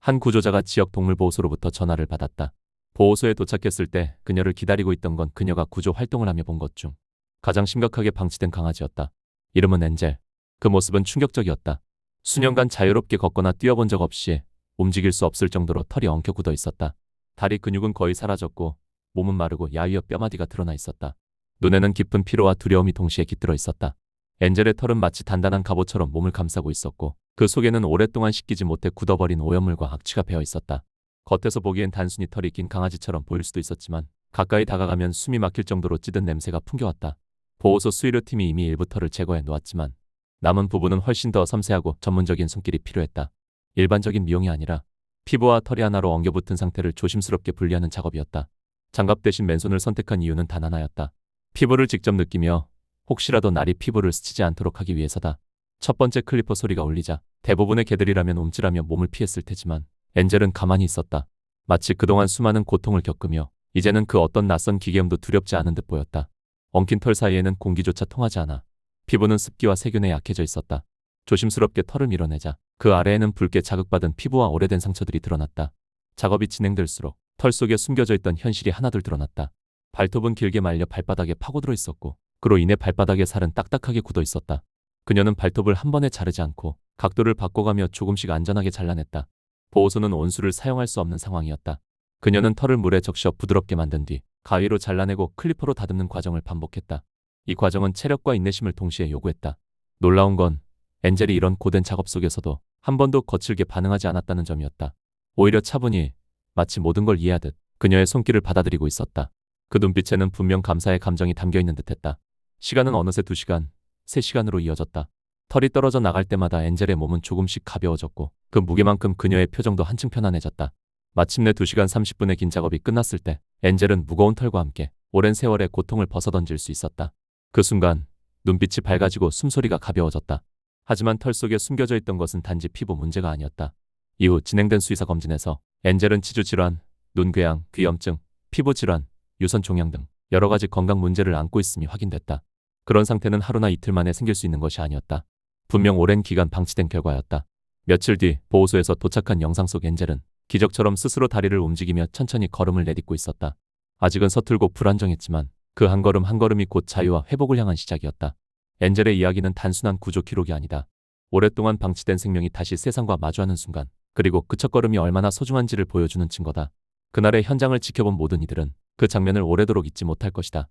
한 구조자가 지역 동물보호소로부터 전화를 받았다. 보호소에 도착했을 때 그녀를 기다리고 있던 건 그녀가 구조 활동을 하며 본 것 중 가장 심각하게 방치된 강아지였다. 이름은 엔젤. 그 모습은 충격적이었다. 수년간 자유롭게 걷거나 뛰어본 적 없이 움직일 수 없을 정도로 털이 엉켜 굳어 있었다. 다리 근육은 거의 사라졌고 몸은 마르고 야위어 뼈마디가 드러나 있었다. 눈에는 깊은 피로와 두려움이 동시에 깃들어 있었다. 엔젤의 털은 마치 단단한 갑옷처럼 몸을 감싸고 있었고 그 속에는 오랫동안 씻기지 못해 굳어버린 오염물과 악취가 배어 있었다. 겉에서 보기엔 단순히 털이 긴 강아지처럼 보일 수도 있었지만 가까이 다가가면 숨이 막힐 정도로 찌든 냄새가 풍겨왔다. 보호소 수의료팀이 이미 일부 털을 제거해 놓았지만 남은 부분은 훨씬 더 섬세하고 전문적인 손길이 필요했다. 일반적인 미용이 아니라 피부와 털이 하나로 엉겨붙은 상태를 조심스럽게 분리하는 작업이었다. 장갑 대신 맨손을 선택한 이유는 단 하나였다. 피부를 직접 느끼며 혹시라도 날이 피부를 스치지 않도록 하기 위해서다. 첫 번째 클리퍼 소리가 울리자 대부분의 개들이라면 움찔하며 몸을 피했을 테지만 엔젤은 가만히 있었다. 마치 그동안 수많은 고통을 겪으며 이제는 그 어떤 낯선 기계음도 두렵지 않은 듯 보였다. 엉킨 털 사이에는 공기조차 통하지 않아 피부는 습기와 세균에 약해져 있었다. 조심스럽게 털을 밀어내자 그 아래에는 붉게 자극받은 피부와 오래된 상처들이 드러났다. 작업이 진행될수록 털 속에 숨겨져 있던 현실이 하나둘 드러났다. 발톱은 길게 말려 발바닥에 파고들어 있었고 그로 인해 발바닥의 살은 딱딱하게 굳어 있었다. 그녀는 발톱을 한 번에 자르지 않고 각도를 바꿔가며 조금씩 안전하게 잘라냈다. 보호소는 온수를 사용할 수 없는 상황이었다. 그녀는 털을 물에 적셔 부드럽게 만든 뒤 가위로 잘라내고 클리퍼로 다듬는 과정을 반복했다. 이 과정은 체력과 인내심을 동시에 요구했다. 놀라운 건 엔젤이 이런 고된 작업 속에서도 한 번도 거칠게 반응하지 않았다는 점이었다. 오히려 차분히 마치 모든 걸 이해하듯 그녀의 손길을 받아들이고 있었다. 그 눈빛에는 분명 감사의 감정이 담겨있는 듯했다. 시간은 어느새 2시간, 3시간으로 이어졌다. 털이 떨어져 나갈 때마다 엔젤의 몸은 조금씩 가벼워졌고 그 무게만큼 그녀의 표정도 한층 편안해졌다. 마침내 2시간 30분의 긴 작업이 끝났을 때 엔젤은 무거운 털과 함께 오랜 세월의 고통을 벗어던질 수 있었다. 그 순간 눈빛이 밝아지고 숨소리가 가벼워졌다. 하지만 털 속에 숨겨져 있던 것은 단지 피부 문제가 아니었다. 이후 진행된 수의사 검진에서 엔젤은 치주질환, 눈궤양, 귀염증, 피부질환, 유선종양 등 여러 가지 건강 문제를 안고 있음이 확인됐다. 그런 상태는 하루나 이틀 만에 생길 수 있는 것이 아니었다. 분명 오랜 기간 방치된 결과였다. 며칠 뒤 보호소에서 도착한 영상 속 엔젤은 기적처럼 스스로 다리를 움직이며 천천히 걸음을 내딛고 있었다. 아직은 서툴고 불안정했지만 그 한 걸음 한 걸음이 곧 자유와 회복을 향한 시작이었다. 엔젤의 이야기는 단순한 구조 기록이 아니다. 오랫동안 방치된 생명이 다시 세상과 마주하는 순간, 그리고 그 첫걸음이 얼마나 소중한지를 보여주는 증거다. 그날의 현장을 지켜본 모든 이들은 그 장면을 오래도록 잊지 못할 것이다.